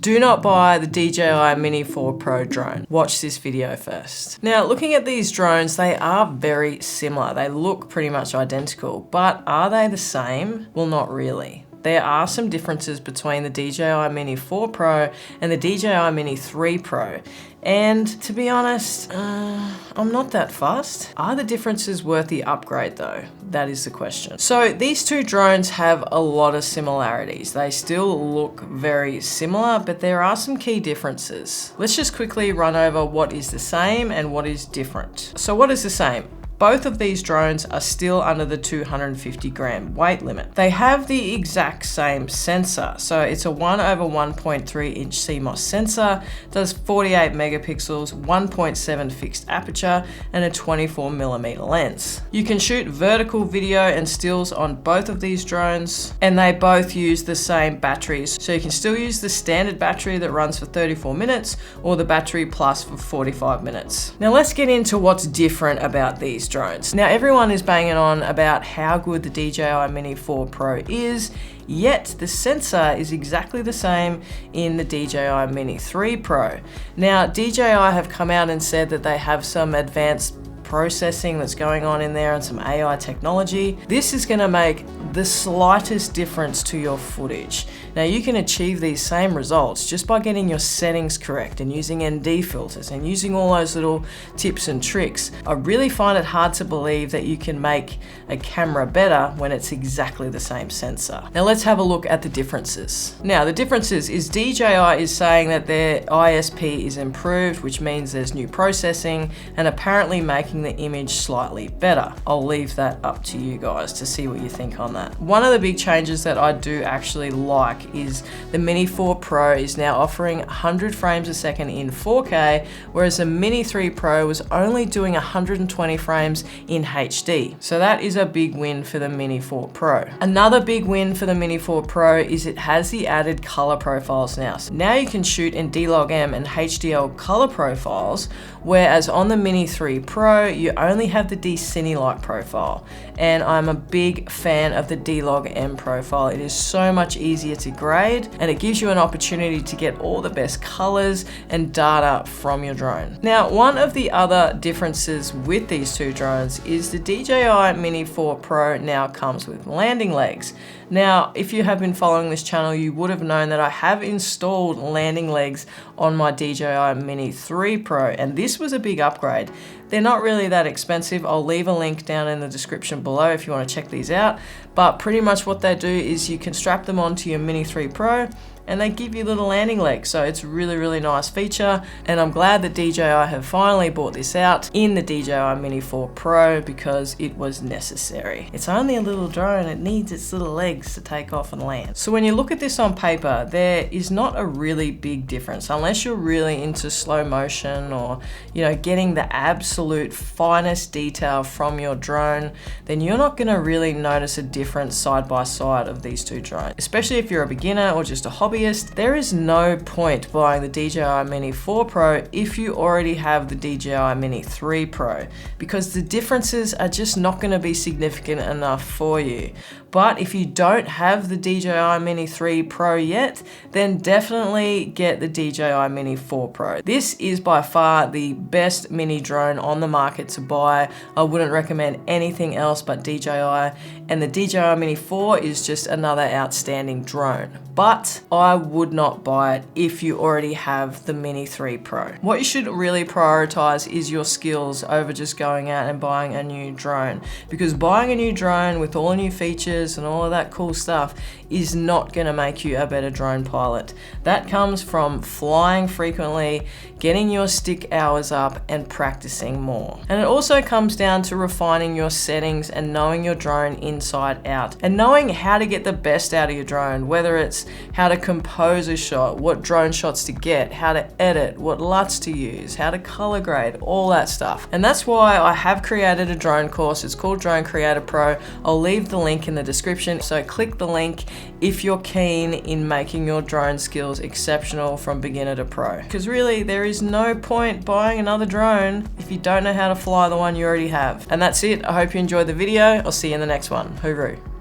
Do not buy the DJI Mini 4 Pro drone. Watch this video first. Now, looking at these drones, they are very similar. They look pretty much identical, but are they the same? Well, not really. There are some differences between the DJI Mini 4 Pro and the DJI Mini 3 Pro. And to be honest, I'm not that fussed. Are the differences worth the upgrade though? That is the question. So these two drones have a lot of similarities. They still look very similar, but there are some key differences. Let's just quickly run over what is the same and what is different. So what is the same? Both of these drones are still under the 250 gram weight limit. They have the exact same sensor. So it's a 1/1.3 inch CMOS sensor, does 48 megapixels, 1.7 fixed aperture, and a 24mm lens. You can shoot vertical video and stills on both of these drones, and they both use the same batteries. So you can still use the standard battery that runs for 34 minutes or the battery plus for 45 minutes. Now let's get into what's different about these drones. Now everyone is banging on about how good the DJI Mini 4 Pro is, yet the sensor is exactly the same in the DJI Mini 3 Pro. Now DJI have come out and said that they have some advanced processing that's going on in there and some AI technology. This is going to make the slightest difference to your footage. Now you can achieve these same results just by getting your settings correct and using ND filters and using all those little tips and tricks. I really find it hard to believe that you can make a camera better when it's exactly the same sensor. Now let's have a look at the differences. Now the differences is DJI is saying that their ISP is improved, which means there's new processing and apparently making the image slightly better. I'll leave that up to you guys to see what you think on that. One of the big changes that I do actually like is the Mini 4 Pro is now offering 100 frames a second in 4K, whereas the Mini 3 Pro was only doing 120 frames in HD. So that is a big win for the Mini 4 Pro. Another big win for the Mini 4 Pro is it has the added color profiles now. So now you can shoot in D-Log-M and HDL color profiles, whereas on the Mini 3 Pro, you only have the D-Cine-like profile. And I'm a big fan of the D-Log-M profile. It is so much easier to grade and it gives you an opportunity to get all the best colors and data from your drone. Now, one of the other differences with these two drones is the DJI Mini 4 Pro now comes with landing legs. Now, if you have been following this channel, you would have known that I have installed landing legs on my DJI Mini 3 Pro, and this was a big upgrade. They're not really that expensive. I'll leave a link down in the description below if you want to check these out. But pretty much what they do is you can strap them onto your Mini 3 Pro and they give you little landing legs. So it's really, really nice feature. And I'm glad that DJI have finally brought this out in the DJI Mini 4 Pro because it was necessary. It's only a little drone. It needs its little legs to take off and land. So when you look at this on paper, there is not a really big difference unless you're really into slow motion or, you know, getting the absolute finest detail from your drone, then you're not gonna really notice a difference side by side of these two drones. Especially if you're a beginner or just a hobbyist, there is no point buying the DJI Mini 4 Pro if you already have the DJI Mini 3 Pro, because the differences are just not going to be significant enough for you. But if you don't have the DJI Mini 3 Pro yet, then definitely get the DJI Mini 4 Pro. This is by far the best mini drone on the market to buy. I wouldn't recommend anything else but DJI, and the DJI Mini 4 is just another outstanding drone. But I would not buy it if you already have the Mini 3 Pro. What you should really prioritize is your skills over just going out and buying a new drone, because buying a new drone with all new features and all of that cool stuff is not going to make you a better drone pilot. That comes from flying frequently, getting your stick hours up and practicing more. And it also comes down to refining your settings and knowing your drone inside out and knowing how to get the best out of your drone, whether it's how to compose a shot, what drone shots to get, how to edit, what LUTs to use, how to color grade, all that stuff. And that's why I have created a drone course. It's called Drone Creator Pro. I'll leave the link in the description, so click the link if you're keen in making your drone skills exceptional from beginner to pro. Because really, there is no point buying another drone if you don't know how to fly the one you already have. And that's it. I hope you enjoyed the video. I'll see you in the next one. Hooroo.